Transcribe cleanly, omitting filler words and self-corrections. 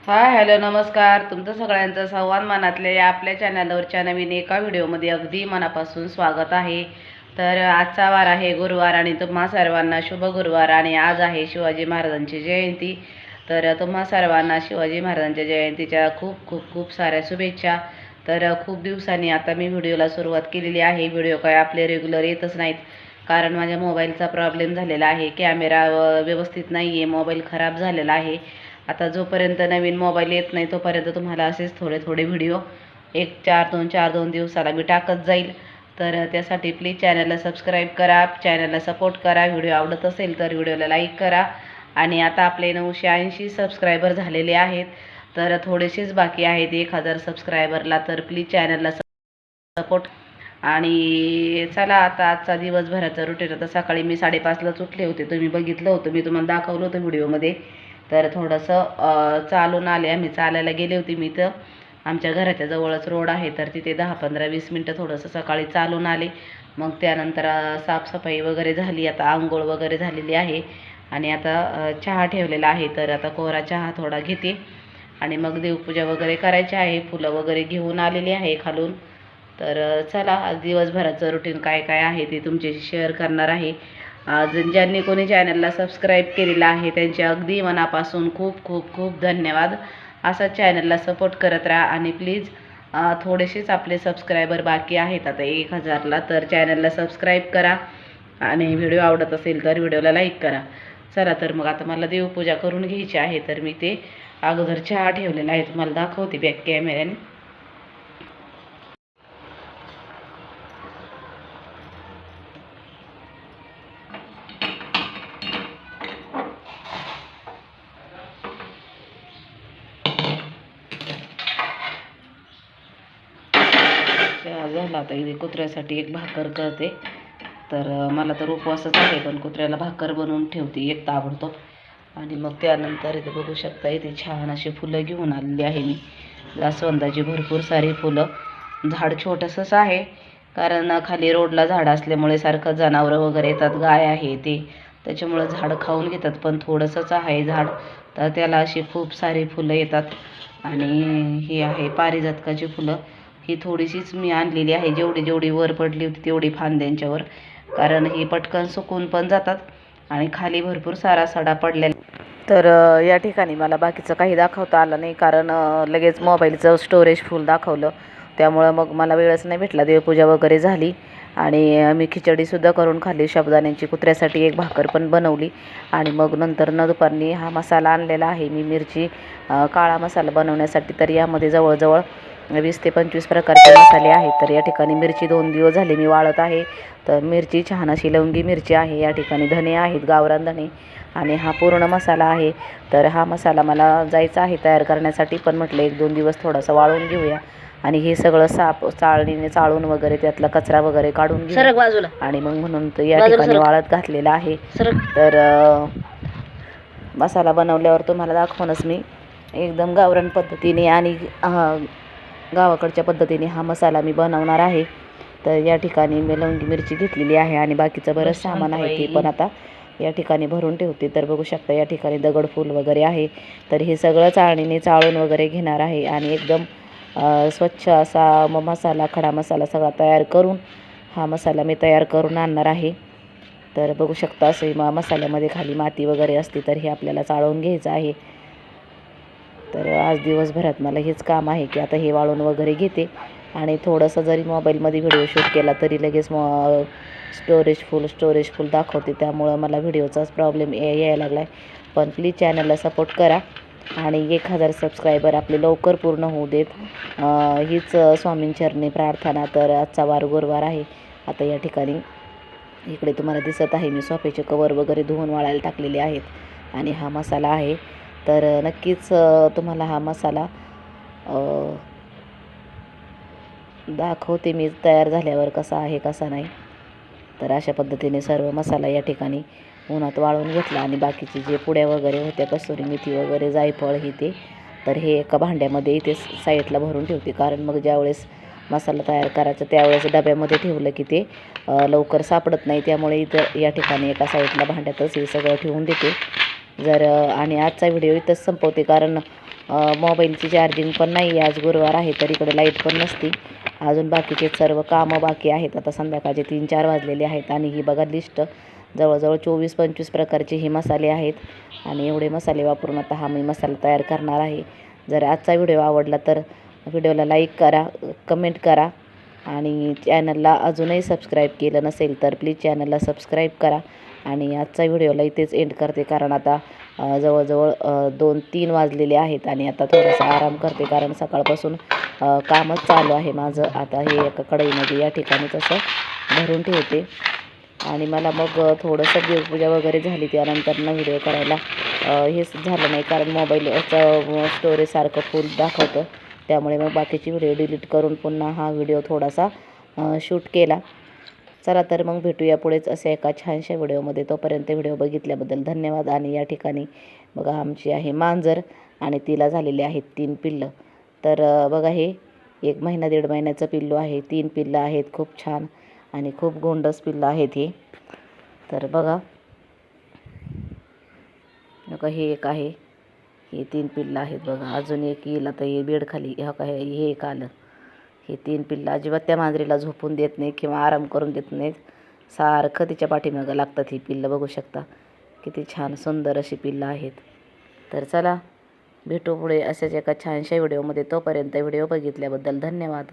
Hi hello नमस्कार. तुमचं सगळ्यांचं संवाद मनातले आपल्या चॅनलवरच्या नवीन एका व्हिडिओमध्ये अगदी मनापासून स्वागत आहे. तर आजचा वार आहे गुरुवार आणि तुम्हा सर्वांना शुभ गुरुवार. आणि आज आहे शिवाजी महाराजांची जयंती. तर तुम्हा सर्वांना शिवाजी महाराजांच्या जयंतीच्या खूप खूप खूप साऱ्या शुभेच्छा. तर खूप दिवसांनी आता मी व्हिडिओला सुरुवात केलेली आहे. व्हिडिओ काय आपले रेग्युलर येतच नाहीत, कारण माझ्या मोबाईलचा प्रॉब्लेम झालेला आहे. कॅमेरा व्यवस्थित नाही आहे, मोबाईल खराब झालेला आहे. आता जोपर्यंत नवीन मोबाईल येत नाही तोपर्यंत तुम्हाला असेच थोडे थोडे व्हिडिओ एक 4-2 दिवसाला मी टाकत जाईल. तर त्यासाठी प्लीज चॅनलला सबस्क्राईब करा, चॅनलला सपोर्ट करा. व्हिडिओ आवडत असेल तर व्हिडिओला लाईक करा. आणि आता आपले 980 सबस्क्रायबर झालेले आहेत, तर थोडेसेच बाकी आहेत 1000 सबस्क्रायबरला. तर प्लीज चॅनलला सपोर्ट. आणि चला आता आजचा दिवसभराचा रुटीन. आता सकाळी मी 5:30लाच उठले होते, तुम्ही बघितलं होतं, मी तुम्हाला दाखवलं होतं व्हिडिओमध्ये. तर थोडंसं चालून आले, आम्ही चालायला गेले होते. मी तर आमच्या घराच्या जवळच रोड आहे, तर तिथे 10-15-20 मिनटं थोडंसं सकाळी चालून आले. मग त्यानंतर साफसफाई वगैरे झाली, आता आंघोळ वगैरे झालेली आहे. आणि आता चहा ठेवलेला आहे, तर आता कोरा चहा थोडा घेते आणि मग देवपूजा वगैरे करायची आहे. फुलं वगैरे घेऊन आलेली आहे खालून. तर चला आज दिवसभराचं रुटीन काय काय आहे ते तुमच्याशी शेअर करणार आहे. आज ज्यांनी कोणी चॅनलला सबस्क्राईब केलेलं आहे त्यांचे अगदी मनापासून खूप खूप खूप धन्यवाद. असं चॅनलला सपोर्ट करत राहा. आणि प्लीज थोडेसेच आपले सबस्क्रायबर बाकी आहेत आता 1000ला, तर चॅनलला सबस्क्राईब करा. आणि व्हिडिओ आवडत असेल तर व्हिडिओला लाईक करा. चला तर मग आता मला देवपूजा करून घ्यायची आहे, तर मी ते अगोदर चहा ठेवलेला आहे, तुम्हाला दाखवते बॅक कॅमेऱ्याने. चहा झाला, आता इथे कुत्र्यासाठी एक भाकर करते. तर मला तर उपवासच आहे, पण कुत्र्याला भाकर बनवून ठेवते एक ताबडतोब. आणि मग त्यानंतर इथे बघू शकता, इथे छान अशी फुलं घेऊन आलेली आहे मी. जास्वंदाची भरपूर सारी फुलं. झाड छोटंसंच आहे, कारण खाली रोडला झाड असल्यामुळे सारखं जनावरं वगैरे येतात, गाय आहे ते, त्याच्यामुळं झाड खाऊन घेतात. पण थोडंसंच आहे झाड, तर त्याला अशी खूप सारी फुलं येतात. आणि ही आहे पारिजातकाची फुलं. ही थोडीशीच मी आणलेली आहे, जेवढी जेवढी वर पडली होती तेवढी फांद्यांच्यावर, कारण ही पटकन सुकून पण जातात आणि खाली भरपूर सारा सडा पडलेला. तर या ठिकाणी मला बाकीचं काही दाखवता आलं नाही, कारण लगेच मोबाईलचं स्टोरेज फुल दाखवलं, त्यामुळं मग मला वेळच नाही भेटला. देवपूजा वगैरे झाली आणि मी खिचडीसुद्धा करून खाल्ली, साबुदाण्याची. कुत्र्यासाठी एक भाकर पण बनवली. आणि मग नंतर दुपारनी हा मसाला आणलेला आहे मी, मिरची काळा मसाला बनवण्यासाठी. तर यामध्ये जवळजवळ 20 ते 25 प्रकारचे मसाले आहेत. तर या ठिकाणी मिरची 2 दिवस झाले मी वाळत आहे. तर मिरची छान अशी लवंगी मिरची आहे. या ठिकाणी धने आहेत, गावरान धने. आणि हा पूर्ण मसाला आहे. तर हा मसाला मला जायचा आहे तयार करण्यासाठी, पण म्हटलं 1-2 दिवस थोडासा वाळून घेऊया. आणि हे सगळं चाळणीने चाळून वगैरे त्यातला कचरा वगैरे काढून घेऊ बाजूला. आणि मग म्हणून तर या ठिकाणी वाळत घातलेला आहे. तर मसाला बनवल्यावर तुम्हाला दाखवूनच मी एकदम गावरान पद्धतीने आणि गावाकडच्या पद्धतीने हा मसाला मी बनवणार आहे. तर या ठिकाणी मी लवंगी मिरची घेतलेली आहे आणि बाकीचं बरंच सामान आहे ते पण आता या ठिकाणी भरून ठेवते. तर बघू शकता या ठिकाणी दगडफूल वगैरे आहे. तर हे सगळं चाळणीने चाळून वगैरे घेणार आहे आणि एकदम स्वच्छ असा मसाला, खडा मसाला सगळा तयार करून हा मसाला मी तयार करून आणणार आहे. तर बघू शकता असे मसाल्यामध्ये खाली माती वगैरे असते, तर हे आपल्याला चाळवून घ्यायचं आहे. तर आज दिवसभरात मला हेच काम आहे की आता हे वाळून वगैरे घेते. आणि थोडंसं जरी मोबाईलमध्ये व्हिडिओ शूट केला तरी लगेच स्टोरेज फुल दाखवते, त्यामुळं मला व्हिडिओचाच प्रॉब्लेम यायला लागला आहे. पण प्लीज चॅनलला सपोर्ट करा आणि 1000 सबस्क्रायबर आपले लवकर पूर्ण होऊ देत, हीच स्वामींचरणी प्रार्थना. तर आजचा वार गुरुवार आहे. आता या ठिकाणी इकडे तुम्हाला दिसत आहे मी सोफ्याचे कवर वगैरे धुवून वाळायला टाकलेले आहेत आणि हा मसाला आहे. तर नक्कीच तुम्हाला हा मसाला दाखवते मी तयार झाल्यावर कसा आहे कसा नाही. तर अशा पद्धतीने सर्व मसाला या ठिकाणी उन्हात वाळून घेतला आणि बाकीचे जे पुड्या वगैरे होत्या, कसुरी मेथी वगैरे, जायफळ हे ते, तर हे एका भांड्यामध्ये इथे साईडला भरून ठेवते. कारण मग ज्यावेळेस मसाला तयार करायचा त्यावेळेस डब्यामध्ये ठेवलं की ते लवकर सापडत नाही, त्यामुळे इथं या ठिकाणी एका साईडला भांड्यातच हे सगळं ठेवून देते. आणि आजचा व्हिडिओ इथंच संपवते, कारण मोबाईलची चार्जिंग पण नाही आहे, आज गुरुवार आहे तर इकडे लाईट पण नसती. अजून बाकीचे सर्व कामं बाकी आहेत. आता संध्याकाळचे 3-4 वाजलेले आहेत आणि ही बघा लिस्ट जवळजवळ 24-25 प्रकारचे हे मसाले आहेत आणि एवढे मसाले वापरून आता हा मी मसाला तयार करणार आहे. जर आजचा व्हिडिओ आवडला तर व्हिडिओला लाईक करा, कमेंट करा आणि चॅनलला अजूनही सबस्क्राईब केलं नसेल तर प्लीज चॅनलला सबस्क्राईब करा. आणि आजचा व्हिडिओला इथेच एंड करते, कारण आता जवळजवळ 2-3 वाजलेले आहेत आणि आता थोडासा आराम करते, कारण सकाळपासून कामच चालू आहे माझं. आता हे एका कढईमध्ये या ठिकाणीच असं भरून ठेवते आणि मला मग थोडंसं देवपूजा वगैरे झाली त्यानंतर ना व्हिडिओ करायला हेच झालं नाही, कारण मोबाईलचं स्टोरेज सारखं फुल दाखवतं. त्यामुळे मग बाकीची व्हिडिओ डिलीट करून पुन्हा हा व्हिडिओ थोडासा शूट केला. चला तर मग भेटूया पुढेच अशा एका छानशा व्हिडिओमध्ये. तोपर्यंत व्हिडिओ बघितल्याबद्दल धन्यवाद. आणि या ठिकाणी बघा आमची आहे मांजर आणि तिला झालेले आहेत 3 पिल्लं. तर बघा हे 1 महिना 1.5 महिन्याचं पिल्लू आहे. 3 पिल्लं आहेत, खूप छान आणि खूप गोंडस पिल्लं आहेत हे. तर बघा हे एक आहे, हे 3 पिल्लं आहेत बघा. अजून एक येईल आता, हे बेडखाली हे एक आलं. हे 3 पिल्लं अजिबात त्या मांजरीला झोपून देत नाही किंवा आराम करून देत नाहीत, सारखं तिच्या पाठीमागं लागतात. ही पिल्लं बघू शकता किती छान सुंदर अशी पिल्लं आहेत. तर चला भेटू पुढे अशाच एका छानशा व्हिडिओमध्ये. तोपर्यंत व्हिडिओ बघितल्याबद्दल धन्यवाद.